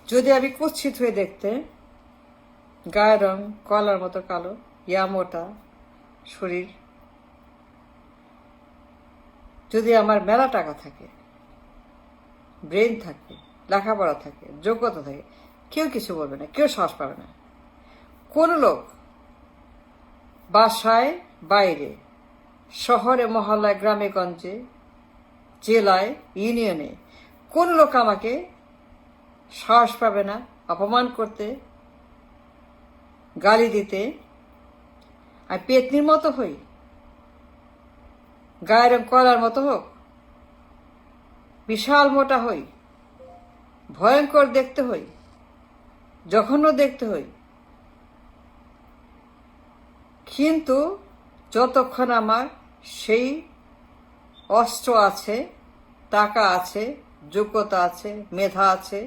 যদি আমি কুৎসিত হয়ে দেখতে, গায়ের রং কলার মতো কালো, ইয়া মোটা শরীর, যদি আমার মেলা টাকা থাকে, ব্রেন থাকে, লেখাপড়া থাকে, যোগ্যতা থাকে, কেউ কিছু বলবে না, কেউ সাহস পাবে না। কোন লোক বাসায়, বাইরে, শহরে, মহল্লায়, গ্রামে গঞ্জে, জেলায়, ইউনিয়নে কোন লোক আমাকে সাহস পাবে না অপমান করতে, গালি দিতে। আমি পেতনির মতো হই, গায়ের রং কলার মতো হোক, বিশাল মোটা হই, ভয়ঙ্কর দেখতে হই, জঘন্য দেখতে হই, কিন্তু যতক্ষণ আমার সেই অস্ত্র আছে, টাকা আছে, যোগ্যতা আছে, মেধা আছে,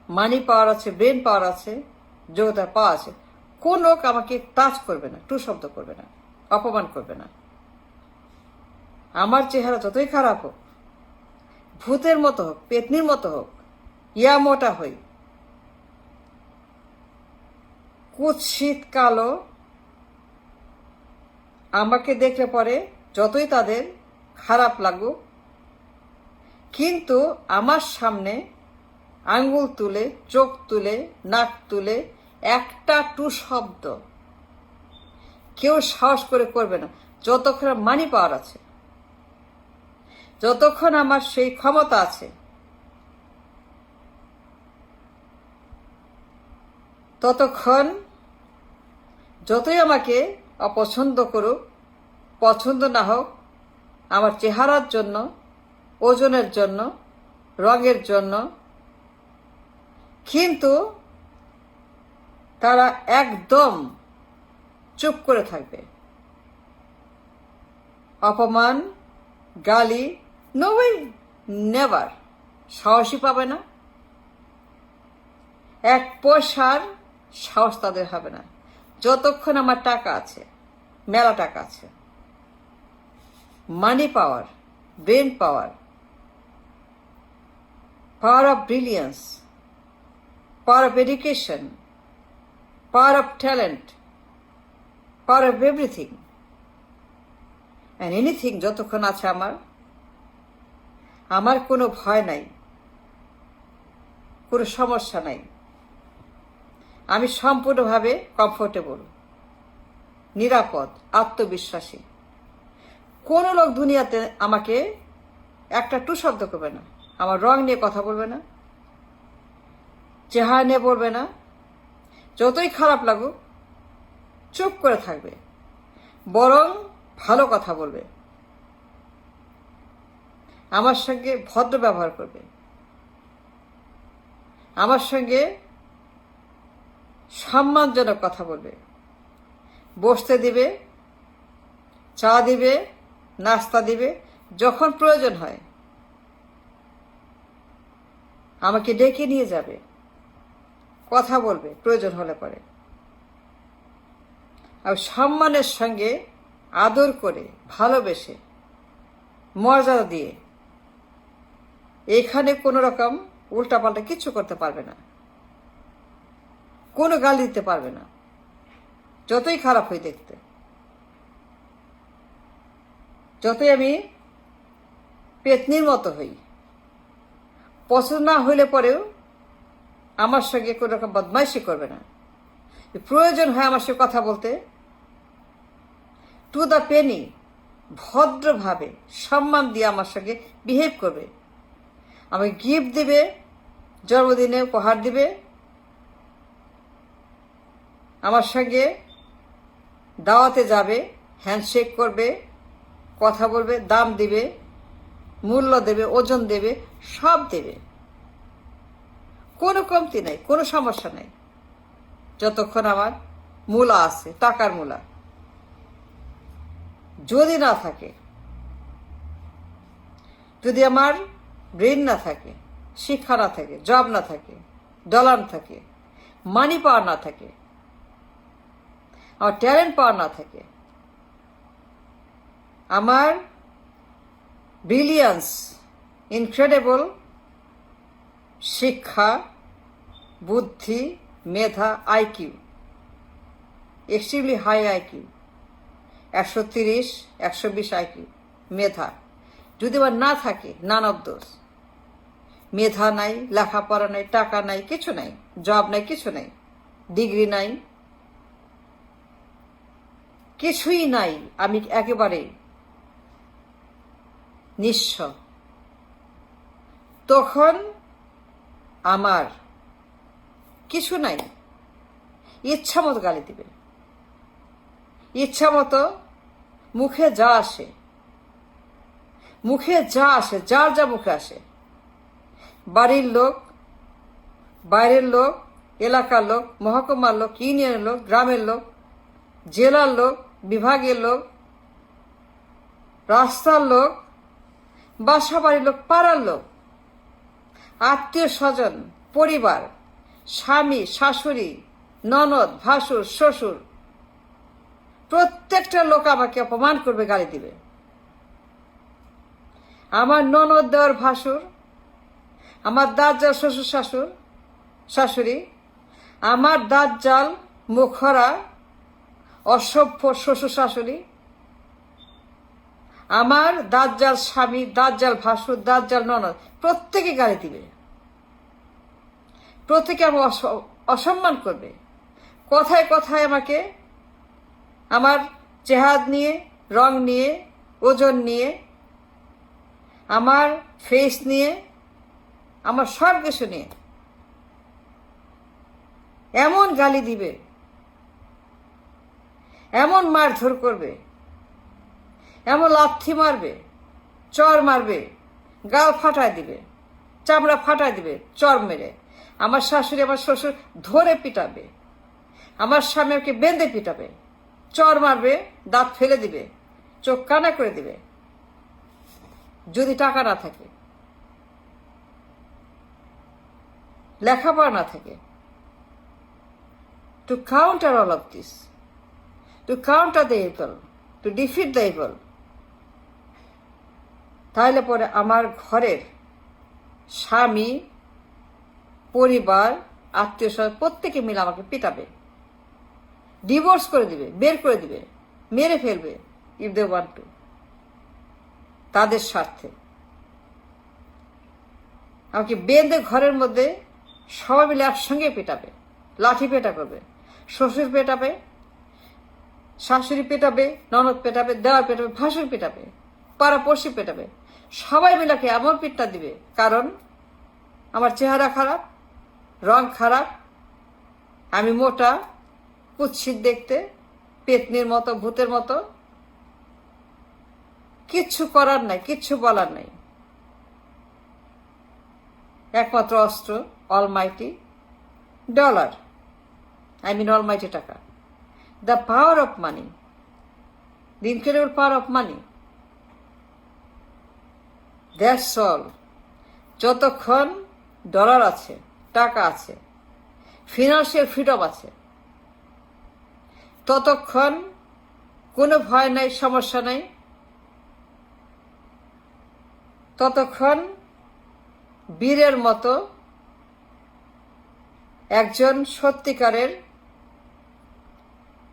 মানি পাওয়ার আছে, ব্রেন পাওয়ার আছে, যোগ্যতা পাওয়া আছে, কোন লোক আমাকে টাচ করবে না, টু শব্দ করবে না, অপমান করবে না। আমার চেহারা যতই খারাপ হোক, ভূতের মতো হোক, পেতনির মতো হোক, ইয়া মোটা হই, কুৎসিত কালো, আমাকে দেখলে পরে যতই তাদের খারাপ লাগুক, কিন্তু আমার সামনে আঙ্গুল তুলে, চোখ তুলে, নাক তুলে একটা টু শব্দ কেউ সাহস করে করবে না, যতক্ষণ মানি পাওয়ার আছে, যতক্ষণ আমার সেই ক্ষমতা আছে, ততক্ষণ যতই আমাকে অপছন্দ করুক, পছন্দ না হোক, আমার চেহারার জন্য, ওজনের জন্য, রঙের জন্য, কিন্তু তারা একদম চুপ করে থাকবে। অপমান, গালি, নো ওয়ে, নেভার, সাহসই পাবে না। এক পয়সার সাহস তাদের হবে না, যতক্ষণ আমার টাকা আছে, মেলা টাকা আছে, money power, brain power, power of brilliance, power of education, power of talent, power of everything and anything যতক্ষণ আছে আমার কোনো ভয় নাই, কোনো সমস্যা নাই। আমি সম্পূর্ণভাবে কমফোর্টেবল, নিরাপদ, আত্মবিশ্বাসী। কোনো লোক দুনিয়াতে আমাকে একটা টু শব্দ করবে না, আমার রং নিয়ে কথা বলবে না, চেহারা নিয়ে বলবে না, যতই খারাপ লাগুক চুপ করে থাকবে, বরং ভালো কথা বলবে, আমার সঙ্গে ভদ্র ব্যবহার করবে, আমার সঙ্গে সম্মানজনক কথা বলবে, বসতে দিবে, চা দিবে, নাস্তা দিবে, যখন প্রয়োজন হয় আমাকে ডেকে নিয়ে যাবে, কথা বলবে প্রয়োজন হলে পরে, আর সম্মানের সঙ্গে আদর করে, ভালোবেসে, মর্যাদা দিয়ে। এখানে কোনো রকম উল্টাপাল্টা কিছু করতে পারবে না, কোনো গালি দিতে পারবে না, যতই খারাপ হই দেখতে, যতই আমি পেতনির মতো হই, পছন্দ না হইলে পরেও আমার সঙ্গে কোনো রকম বদমাইশি করবে না। প্রয়োজন হয় আমার সঙ্গে কথা বলতে, টু দ্য পেনি, ভদ্রভাবে সম্মান দিয়ে আমার সঙ্গে বিহেভ করবে, আমাকে গিফট দিবে, জন্মদিনে উপহার দিবে, আমার সঙ্গে দাওয়াতে যাবে, হ্যান্ডশেক করবে, কথা বলবে, দাম দিবে, মূল্য দেবে, ওজন দেবে, সব দেবে, কোনো কমতি নাই, কোনো সমস্যা নাই, যতক্ষণ আমার মূলা আছে, টাকার মূলা। যদি না থাকে, যদি আমার ব্রেন না থাকে, শিক্ষা না থাকে, জব না থাকে, ডলার না থাকে, মানি পাওয়ার না থাকে, আমার ট্যালেন্ট পাওয়ার না থাকে, আমার ব্রিলিয়ান্স, ইনক্রেডিবল শিক্ষা, বুদ্ধি, মেধা, IQ, extremely high IQ, 130, 120 IQ মেধা। যদি আবার না থাকে, নান অফ দোজ, মেধা নাই, লেখাপড়া নাই, টাকা নাই, কিছু নাই, জব নাই, কিছু নাই, ডিগ্রি নাই, কিছুই নাই, আমি একেবারে নিঃস্ব, তখন আমার কিছু নাই, ইচ্ছা মতো গালি দিবে, ইচ্ছা মতো মুখে যা আসে, যার যা মুখে আসে, বাড়ির লোক, বাইরের লোক, এলাকার লোক, মহকুমার লোক, ইউনিয়নের লোক, গ্রামের লোক, জেলার লোক, বিভাগের লোক, রাস্তার লোক, বাসা বাড়ির লোক, পাড়ার লোক, আত্মীয় স্বজন, পরিবার, স্বামী, শাশুড়ি, ননদ, ভাসুর, শ্বশুর, প্রত্যেকটা লোক আমাকে অপমান করবে, গালি দিবে। আমার ননদ, দেওয়ার, ভাসুর, আমার দাজ্জাল শ্বশুর শাশুড়ি, আমার দাজ্জাল মুখরা অসভ্য শ্বশুর শাশুড়ি, আমার দাজ্জাল স্বামী, দাজ্জাল ভাসুর, দাজ্জাল ননদ, প্রত্যেকে গালি দিবে, প্রত্যেকে আমাকে অসম্মান করবে, কথায় কথায় আমাকে আমার চেহারা নিয়ে, রং নিয়ে, ওজন নিয়ে, আমার ফেস নিয়ে, আমার সব কিছু নিয়ে এমন গালি দিবে, এমন মারধর করবে, এমন লাথি মারবে, চর মারবে, গাল ফাটায় দিবে, চামড়া ফাটায় দিবে চর মেরে। আমার শাশুড়ি, আমার শ্বশুর ধরে পিটাবে, আমার স্বামী ওকে বেঁধে পিটাবে, চর মারবে, দাঁত ফেলে দিবে, চোখ কানা করে দিবে, যদি টাকা না থাকে, লেখাপড়া না থাকে। To counter all of this, to counter the evil, to defeat the evil, তাহলে পরে আমার ঘরের স্বামী, পরিবার, আত্মীয় স্বজন প্রত্যেকে মিলে আমাকে পিটাবে, ডিভোর্স করে দিবে, বের করে দিবে, মেরে ফেলবে, ইফ দে ওয়ান্ট টু, তাদের স্বার্থে। আমাকে বেঁধে ঘরের মধ্যে সবাই মিলে একসঙ্গে পেটাবে, লাঠি পেটা করবে, শ্বশুর পেটাবে, শাশুড়ি পেটাবে, ননদ পেটাবে, দেওয়ার পেটাবে, ভাসুর পেটাবে, পাড়াপড়শি পেটাবে, সবাই মিলাকে এমন পিটটা দিবে, কারণ আমার চেহারা খারাপ, রং খারাপ, আমি মোটা, কুৎসিত দেখতে, পেতনির মতো, ভূতের মতো, কিচ্ছু করার নাই, কিচ্ছু বলার নাই। একমাত্র অস্ত্র Almighty dollar, I mean almighty টাকা, the power of money, the incredible power of money, that's all. যতক্ষণ ডলার আছে, টাকা আছে, ফিনান্সিয়াল ফ্রিডম আছে, ততক্ষণ কোনো ভয় নাই, সমস্যা নাই, ততক্ষণ বীরের মতো একজন সত্যিকারের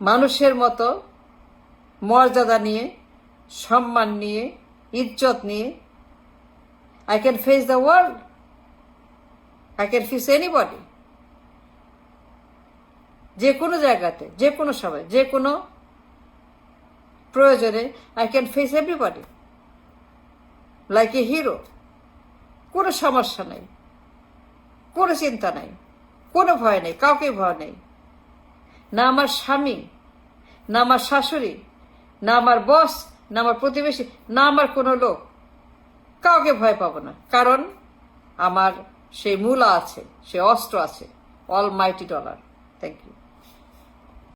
মানুষের মতো মর্যাদা নিয়ে, সম্মান নিয়ে, ইজ্জত নিয়ে I can face the world, I can face anybody, যে কোনো জায়গাতে, যে কোনো সময়, যে কোনো প্রয়োজনে I can face everybody like a hero. কোনো সমস্যা নাই, কোনো চিন্তা নাই, কোনো ভয় নেই, কাউকে ভয় নেই, না আমার স্বামী, না আমার শাশুড়ি, না আমার বস, না আমার প্রতিবেশী, না আমার কোনো লোক, কাউকে ভয় পাবো না, কারণ আমার সেই মূলা আছে, সেই অস্ত্র আছে, অলমাইটি ডলার। Thank you.